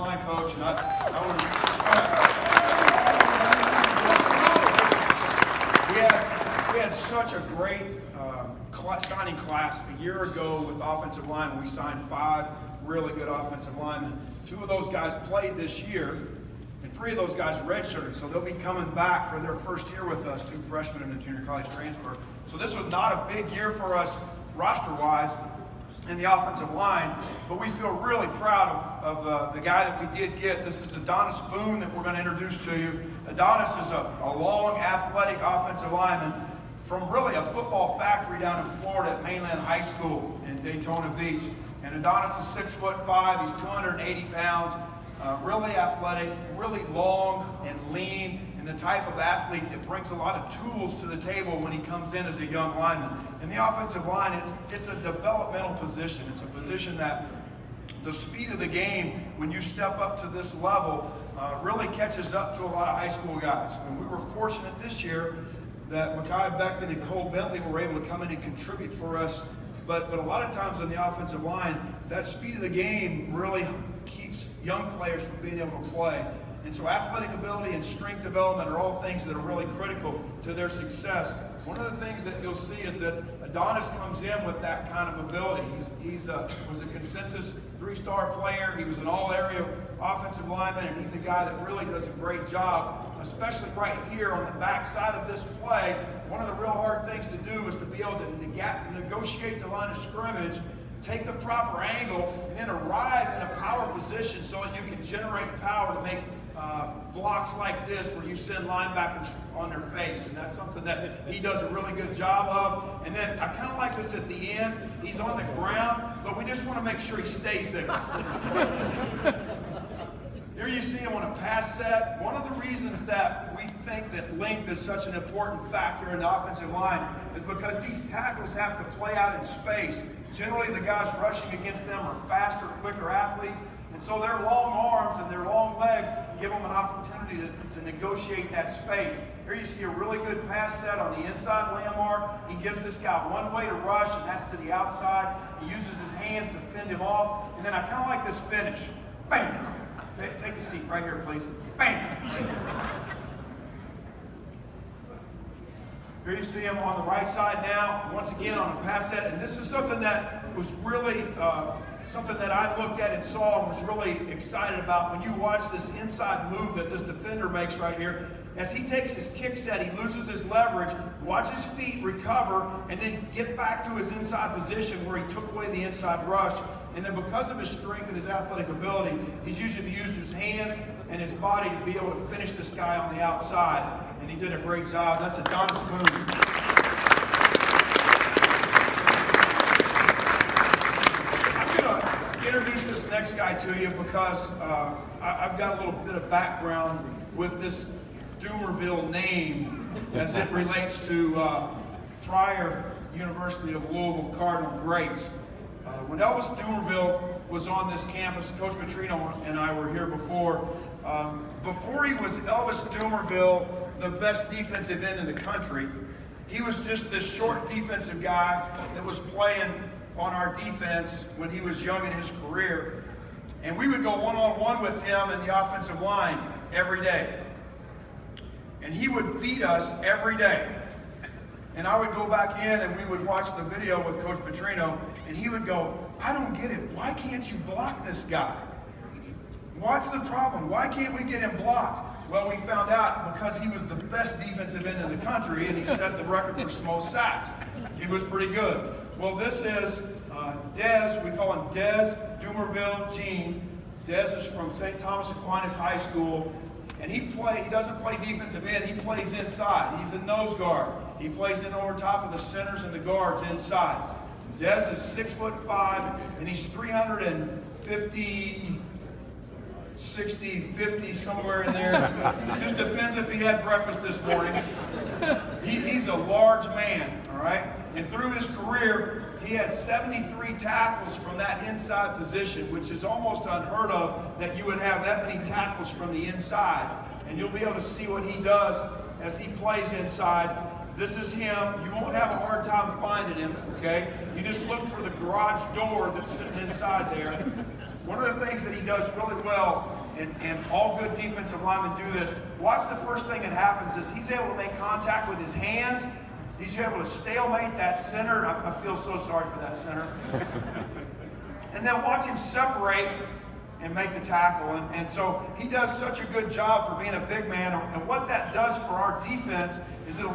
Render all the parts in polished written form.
line, Coach, and I would respect. We had such a great signing class a year ago with offensive linemen. We signed 5 really good offensive linemen. 2 of those guys played this year, and 3 of those guys redshirted, so they'll be coming back for their first year with us, 2 freshmen and a junior college transfer. So this was not a big year for us roster-wise in the offensive line, but we feel really proud of the guy that we did get. This is Adonis Boone that we're going to introduce to you. Adonis is a long, athletic offensive lineman from really a football factory down in Florida at Mainland High School in Daytona Beach. And Adonis is 6'5", he's 280 pounds, really athletic, really long and lean, and the type of athlete that brings a lot of tools to the table when he comes in as a young lineman. In the offensive line, it's a developmental position. It's a position that the speed of the game, when you step up to this level, really catches up to a lot of high school guys. And we were fortunate this year that Mekhi Becton and Cole Bentley were able to come in and contribute for us. But a lot of times on the offensive line, that speed of the game really keeps young players from being able to play. And so athletic ability and strength development are all things that are really critical to their success. One of the things that you'll see is that Adonis comes in with that kind of ability. He was a consensus 3-star player. He was an all-area offensive lineman, and he's a guy that really does a great job, especially right here on the back side of this play. One of the real hard things to do is to be able to negotiate the line of scrimmage, take the proper angle, and then arrive in a power position so that you can generate power to make blocks like this where you send linebackers on their face. And that's something that he does a really good job of. And then I kind of like this at the end. He's on the ground, but we just want to make sure he stays there. Here you see him on a pass set. One of the reasons that we think that length is such an important factor in the offensive line is because these tackles have to play out in space. Generally, the guys rushing against them are faster, quicker athletes, and so their long arms and their long legs give them an opportunity to negotiate that space. Here you see a really good pass set on the inside landmark. He gives this guy one way to rush, and that's to the outside. He uses his hands to fend him off, and then I kind of like this finish. Bam! Take a seat right here, please. Bam! Here you see him on the right side now, once again on a pass set, and this is something that was really something that I looked at and saw and was really excited about. When you watch this inside move that this defender makes right here, as he takes his kick set, he loses his leverage, watch his feet recover, and then get back to his inside position where he took away the inside rush. And then because of his strength and his athletic ability, he's usually used his hands and his body to be able to finish this guy on the outside. And he did a great job. That's Adonis Boone. I'm going to introduce this next guy to you because I've got a little bit of background with this Dummervil name as it relates to prior University of Louisville Cardinal greats. When Elvis Dummervil was on this campus, Coach Petrino and I were here before. Before he was Elvis Dummervil, the best defensive end in the country, he was just this short defensive guy that was playing on our defense when he was young in his career. And we would go one-on-one with him in the offensive line every day. And he would beat us every day. And I would go back in and we would watch the video with Coach Petrino, and he would go, I don't get it. Why can't you block this guy? What's the problem? Why can't we get him blocked? Well, we found out because he was the best defensive end in the country, and he set the record for most sacks. He was pretty good. Well, this is Dez. We call him Dez Dummervil-Jean. Dez is from St. Thomas Aquinas High School. And he doesn't play defensive end, he plays inside. He's a nose guard. He plays in over top of the centers and the guards inside. Dez is 6'5", and he's 350, 60, 50, somewhere in there. It just depends if he had breakfast this morning. He's a large man, all right? And through his career, he had 73 tackles from that inside position, which is almost unheard of that you would have that many tackles from the inside. And you'll be able to see what he does as he plays inside. This is him. You won't have a hard time finding him, okay? You just look for the garage door that's sitting inside there. One of the things that he does really well and all good defensive linemen do this. Watch the first thing that happens is he's able to make contact with his hands. He's able to stalemate that center. I feel so sorry for that center. And then watch him separate and make the tackle. And so he does such a good job for being a big man. And what that does for our defense is it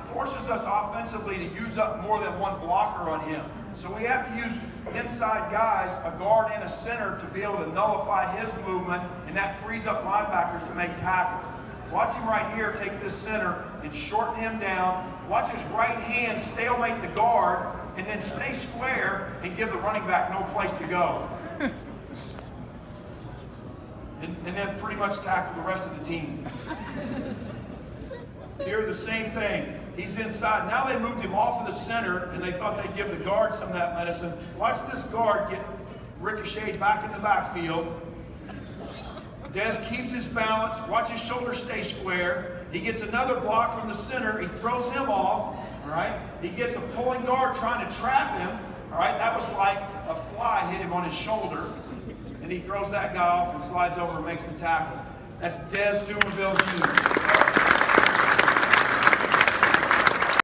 forces us offensively to use up more than one blocker on him. So we have to use inside guys, a guard and a center, to be able to nullify his movement, and that frees up linebackers to make tackles. Watch him right here take this center and shorten him down. Watch his right hand stalemate the guard and then stay square and give the running back no place to go. And then pretty much tackle the rest of the team. Here, the same thing. He's inside. Now they moved him off of the center, and they thought they'd give the guard some of that medicine. Watch this guard get ricocheted back in the backfield. Dez keeps his balance. Watch his shoulders stay square. He gets another block from the center. He throws him off. All right. He gets a pulling guard trying to trap him. All right. That was like a fly hit him on his shoulder. And he throws that guy off and slides over and makes the tackle. That's Dummervil-Jean.